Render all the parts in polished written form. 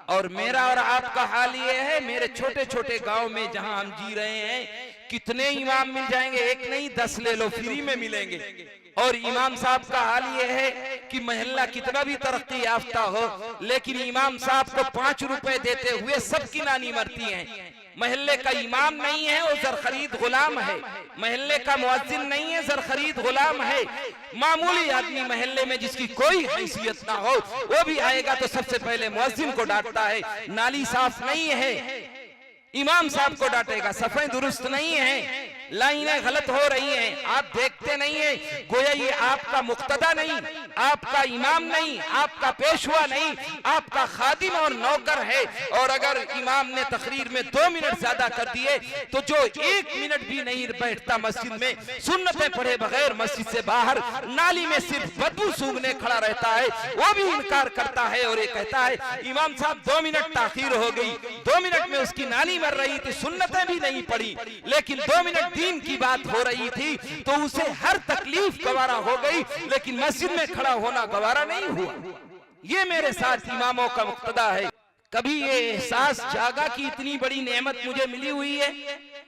और मेरा और आपका हाल ये है, मेरे छोटे छोटे गांव में जहां हम जी रहे हैं, कितने इमाम मिल जाएंगे, एक नहीं 10 ले लो, फ्री में मिलेंगे। और इमाम साहब का हाल ये है कि मोहल्ला कितना भी तरक्की याफ्ता हो, लेकिन इमाम साहब को 5 रुपए देते हुए सबकी नानी मरती है। महल्ले का इमाम नहीं है, वो जर खरीद गुलाम है। महल्ले का मुअज्जिन नहीं है, जर खरीद गुलाम है। मामूली आदमी महल्ले में जिसकी कोई हैसियत ना हो, वो भी आएगा तो सबसे पहले मुअज्जिन को डांटता है। नाली साफ नहीं है, इमाम साहब को डांटेगा। सफाई दुरुस्त नहीं है, लाइनें गलत हो रही हैं, आप देखते नहीं है। गोया ये आपका मुक्तदा नहीं, आपका इमाम नहीं, आपका पेशवा नहीं, आपका खादिम और नौकर है। और अगर इमाम ने तकरीर में 2 मिनट ज्यादा कर दिए तो जो 1 मिनट भी नहीं बैठता मस्जिद में, सुन्नतें पढ़े बगैर मस्जिद से बाहर नाली में सिर्फ बदबू सूंघने खड़ा रहता है, वो भी इनकार करता है और ये कहता है इमाम साहब 2 मिनट ताखीर हो गई, 2 मिनट में उसकी नानी मर रही थी, सुन्नतें भी नहीं पड़ी, लेकिन 2 मिनट दीन की बात हो रही थी तो उसे हर तकलीफ गवारा हो गई, लेकिन मस्जिद में खड़ा होना गवारा नहीं हुआ। ये मेरे साथ इमामों का मुक्तदा है। कभी ये एहसास जागा कि इतनी बड़ी नेमत मुझे मिली हुई है,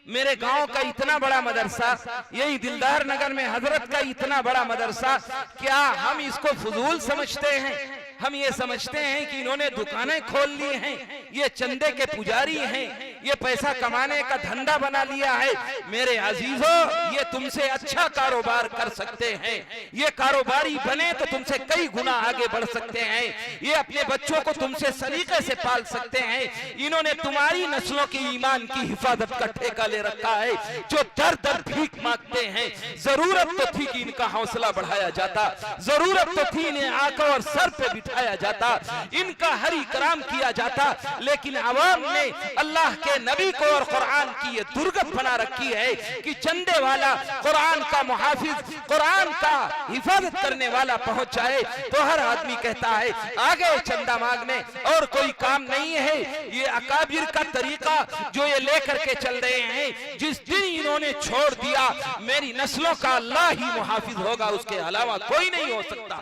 मेरे गांव का इतना बड़ा मदरसा, यही दिलदार नगर में हजरत का इतना बड़ा मदरसा, क्या हम इसको फजूल समझते हैं? हम ये समझते हैं कि इन्होंने दुकानें खोल ली हैं, ये चंदे के पुजारी हैं, ये पैसा कमाने का धंधा बना लिया है। मेरे अजीजों, ये तुमसे अच्छा कारोबार कर सकते हैं, ये कारोबारी बने तो तुमसे कई गुना आगे बढ़ सकते हैं, ये अपने बच्चों को तुमसे सलीके से पाल सकते हैं। इन्होंने तुम्हारी नस्लों की ईमान की हिफाजत का ठेका ले रखा है। जो दर दर भीख मांगते हैं, जरूरत तो थी कि इनका हौसला बढ़ाया जाता, जरूरत तो थी इन्हें आंखों और सर पे बिठाया जाता, इनका हर इकराम किया जाता, लेकिन अवाम ने अल्लाह के नबी को और कुरान की ये दुर्गत बना रखी है कि चंदे वाला कुरान का मुहाफिज, कुरान का हिफाजत करने वाला पहुंच जाए तो हर आदमी कहता है आगे चंदा मांगने और कोई काम नहीं है। ये अकाबिर का तरीका जो ये लेकर के चल रहे हैं, जिस दिन इन्होंने छोड़ दिया, मेरी नस्लों का अल्लाह ही मुहाफिज होगा, उसके अलावा कोई नहीं हो सकता।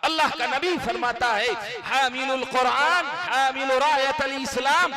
अल्लाह का नबी फरमाता है हामिलुल कुरान हामिलु रायतल इस्लाम,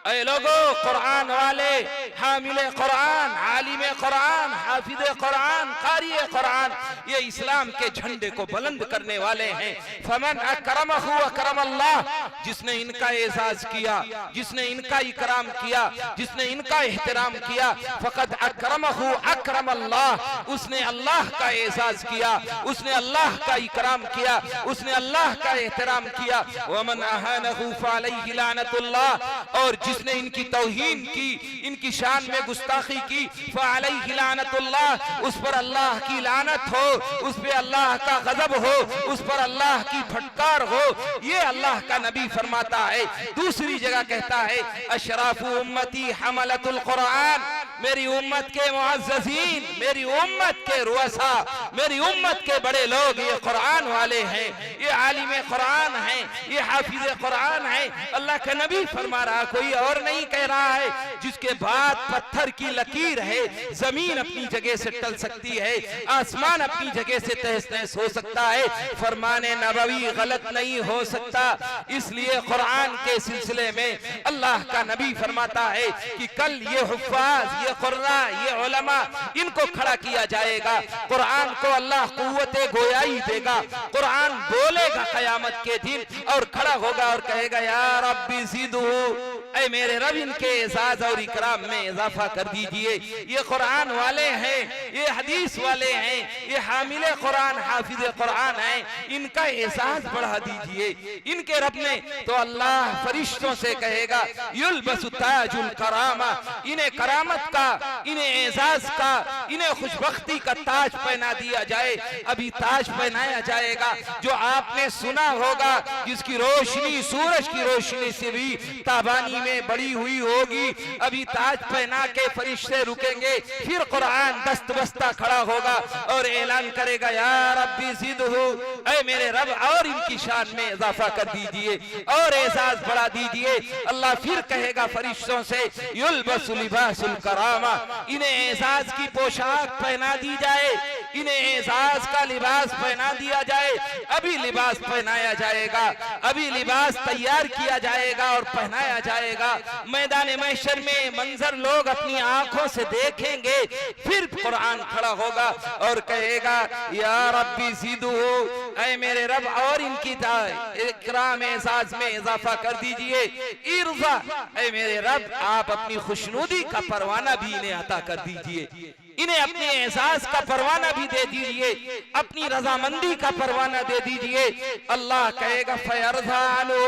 ऐ लोगो कुरान वाले, हामिल कुरान, आलिम कुरान, हाफिज कुरान, कारी कुरान, ये इस्लाम के झंडे को बुलंद करने वाले हैं। फमन अकरमहु अकरमल्लाह, जिसने इनका एजाज किया, जिसने इनका इकराम किया, जिसने इनका एहतराम किया, फकद अकरमहु अकरमल्लाह, उसने अल्लाह का एजाज किया, उसने अल्लाह का इकराम किया, उसने अल्लाह का एहतराम किया। वमन अहानहु फअलैहि लानतुल्लाह, और जिसने इनकी तौहीन की, इनकी शान में गुस्ताखी की, फअलैहि लानतुल्लाह, उस पर अल्लाह की लानत हो, उस पे अल्लाह का गजब हो, उस पर अल्लाह की फटकार हो। ये अल्लाह का नबी फरमाता है। दूसरी जगह कहता है अशराफु उम्मती हमलतुल कुरान, मेरी उम्मत के मुअज़्ज़ज़ीन, मेरी उम्मत के रुअसा, मेरी उम्मत के बड़े लोग ये कुरान वाले हैं, ये आलिम कुरान हैं, ये हाफिज कुरान हैं। अल्लाह का नबी फरमा रहा, कोई और नहीं कह रहा है। जिसके बाद पत्थर की लकीर है, जमीन अपनी जगह से टल सकती है, आसमान अपनी जगह से तहस नहस हो सकता है, फरमाने नबवी गलत नहीं हो सकता। इसलिए कुरान के सिलसिले में अल्लाह का नबी फरमाता है कि कल ये हुफ्फाज, ये कुर्रा, ये उलमा, इनको खड़ा किया जाएगा। कुरान को अल्लाह कुव्वते गोयाई देगा, कुरान बोलेगा कयामत के दिन और खड़ा होगा और कहेगा या रब्बी ज़िदहु, ऐ मेरे रब इनके एजाज और इकराम में इजाफा कर दीजिए। ये कुरान वाले हैं, ये हदीस वाले हैं, ये हामिले कुरान, हाफिज कुरान हैं, इनका एजाज बढ़ा दीजिए। इनके रब ने तो अल्लाह फरिश्तों से कहेगा युल्बसु ताजुल करामा, इन्हें करामत का, इन्हें एजाज का, इन्हें खुशबख्ती का ताज पहना दिया जाए। अभी ताज पहनाया जाएगा जो आपने सुना होगा, जिसकी रोशनी सूरज की रोशनी से भी ताबानी में बड़ी हुई होगी। अभी ताज पहना के फरिश्ते रुकेंगे, फिर कुरान दस्त बस्ता खड़ा होगा और ऐलान करेगा या रब्बी ज़िदहु, ऐ मेरे रब और इनकी शान में इजाफा कर दीजिए और एजाज बढ़ा दीजिए। अल्लाह फिर कहेगा फरिश्तों से युल्बसु लिबासुल करामा, इन्हें एजाज की पोशाक पहना दी जाए, इन्हें एजाज का लिबास पहना दिया जाए। अभी लिबास पहनाया जाएगा, अभी लिबास तैयार किया जाएगा और पहनाया जाएगा। मैदान महशर में मंजर लोग अपनी आंखों से देखेंगे, फिर कुरान खड़ा होगा और कहेगा या रब्बी ज़िदू, ऐ मेरे रब और इनकी इकराम एजाज में इजाफा कर दीजिए। इर्जा, ऐ मेरे रब आप अपनी खुशनुदी का परवाना भी इन्हें अता कर दीजिए, इन्हें अपने एहसास का परवाना भी दे दीजिए, अपनी रजामंदी का परवाना दे दीजिए। अल्लाह कहेगा फयरज़ानु,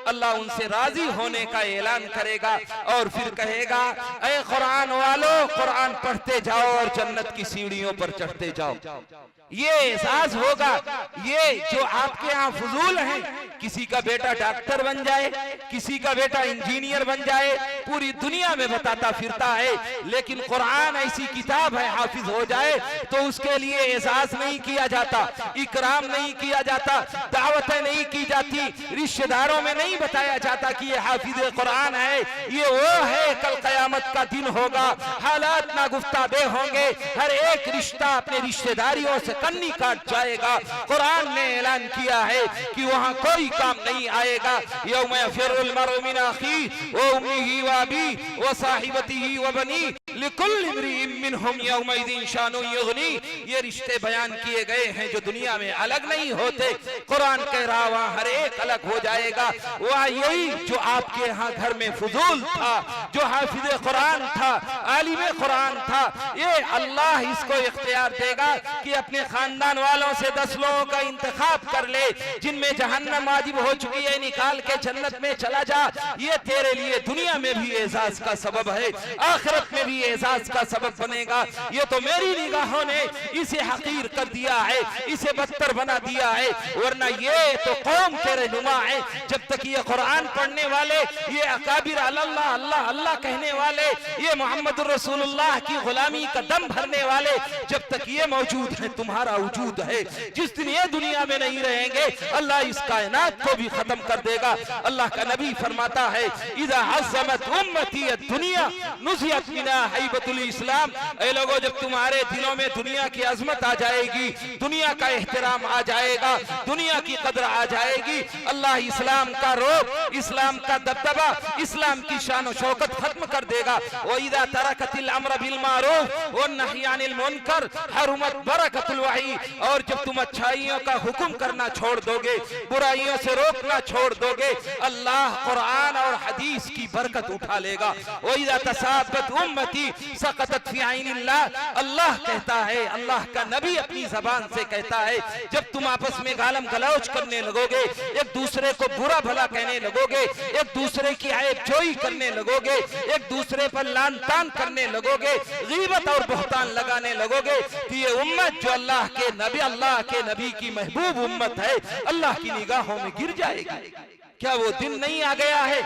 अल्लाह उनसे राजी होने का ऐलान करेगा और फिर कहेगा ऐ कुरान वालों, कुरान पढ़ते जाओ और जन्नत की सीढ़ियों पर चढ़ते जाओ। ये एहसास होगा। ये जो आपके यहाँ फजूल हैं, किसी का बेटा डॉक्टर बन जाए, किसी का बेटा इंजीनियर बन जाए, पूरी दुनिया में बताता फिरता है, लेकिन कुरान ऐसी किताब है, हाफिज हो जाए तो उसके लिए एहसास नहीं किया जाता, इकराम नहीं किया जाता, दावतें नहीं की जाती, रिश्तेदारों में नहीं बताया जाता कि ये हाफिज कुरान है, ये वो है। कल कयामत का दिन होगा, हालात नागुफ्ताबे होंगे, हर एक रिश्ता अपने रिश्तेदारियों से कन्नी काट जाएगा। कुरान ने ऐलान किया है कि वहां कोई काम नहीं आएगा। यौम यफ़िरुल मर्उ मिन अख़ीहि व उम्मिही व अबीहि व साहिबतिही व बनीहि लिकुल्लि इम्रिइन मिनहुम यौमइज़िन शानुन युग़नी। ये रिश्ते बयान किए गए हैं जो दुनिया में अलग नहीं होते। कुरान कह रहा वहां हर एक अलग हो जाएगा। वह यही जो आपके यहाँ घर में फजूल था, जो हाफिज कुरान था, आलिम कुरान था, ये अल्लाह इसको इख्तियार देगा कि अपने खानदान वालों से 10 लोगों का इंतखाब कर ले, जिनमें जहन्नम वाजिब हो चुकी है, निकाल के जन्नत में चला जा। ये तेरे लिए दुनिया में भी एजाज का सबब है, आखिरत में भी एजाज का सबब बनेगा। ये तो मेरी निगाहों ने इसे हकीर कर दिया है, इसे बदतर बना दिया है, वरना ये तो कौम के रहनुमा है। जब तक ये कुरान पढ़ने वाले, ये अकाबिर अल्लाह अल्लाह अल्लाह कहने वाले, ये मोहम्मद रसूलुल्लाह की गुलामी का दम भरने वाले, जब तक ये मौजूद है तुम्हारा वजूद है। जिस दिन ये दुनिया में नहीं रहेंगे, अल्लाह इस कायनात को भी खत्म कर देगा। अल्लाह का नबी फरमाता है इज़ा अज़्ज़मत उम्मती दुनिया नुज़ियत मिना हैबतुल इस्लाम। ऐ लोगों, जब तुम्हारे दिलों में दुनिया की अजमत आ जाएगी, दुनिया का एहतराम आ जाएगा, दुनिया की कदर आ जाएगी, अल्लाह इस्लाम का रोब, इस्लाम का दबदबा, इस्लाम की शान और शौकत खत्म कर देगा। व इज़ा तरकतिल अम्र बिल मारूफ व नही अनिल मुनकर हरुमत बरकतुल वही। और जब तुम अच्छाइयों का हुक्म करना छोड़ दोगे, बुराइयों से रोकना छोड़ दोगे, अल्लाह कुरान और हदीस की बरकत उठा लेगा। व इज़ा तसाबत उम्मती सकतत फी ऐनिल्लाह। अल्लाह कहता है, अल्लाह का नबी अपनी जबान से कहता है, जब तुम आपस में गालम गलौज करने लगोगे, एक दूसरे को बुरा भला कहने लगोगे, एक दूसरे की ऐब जोई करने लगोगे, एक दूसरे पर लान तान करने लगोगे, गीबत और बहतान लगाने लगोगे, तो ये उम्मत जो अल्लाह के नबी की महबूब उम्मत है, अल्लाह की निगाहों में गिर जाएगी। क्या वो दिन नहीं आ गया है?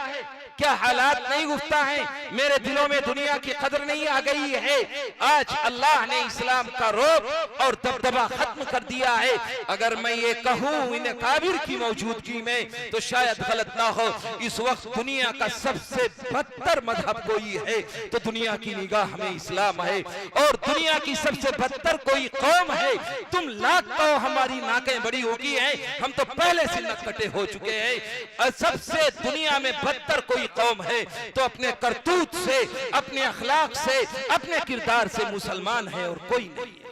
क्या हालात नहीं गुफ्ता हैं? मेरे दिलों में दुनिया की कदर नहीं आ गई है? आज अल्लाह ने इस्लाम का रोब और दबदबा खत्म कर दिया है। अगर मैं ये कहूँ इन काबिर की मौजूदगी में तो शायद गलत ना हो। इस वक्त दुनिया का सबसे बदतर मजहब कोई है तो दुनिया की निगाह में इस्लाम है, और दुनिया की सबसे बदतर कोई कौम है। तुम लाख कहो हमारी नाकें बड़ी होगी हैं, हम तो पहले से नक कटे हो चुके हैं। सबसे दुनिया में बदतर कोई कौम है तो अपने करतूत से, अपने अखलाक से, अपने किरदार से मुसलमान है और कोई नहीं है।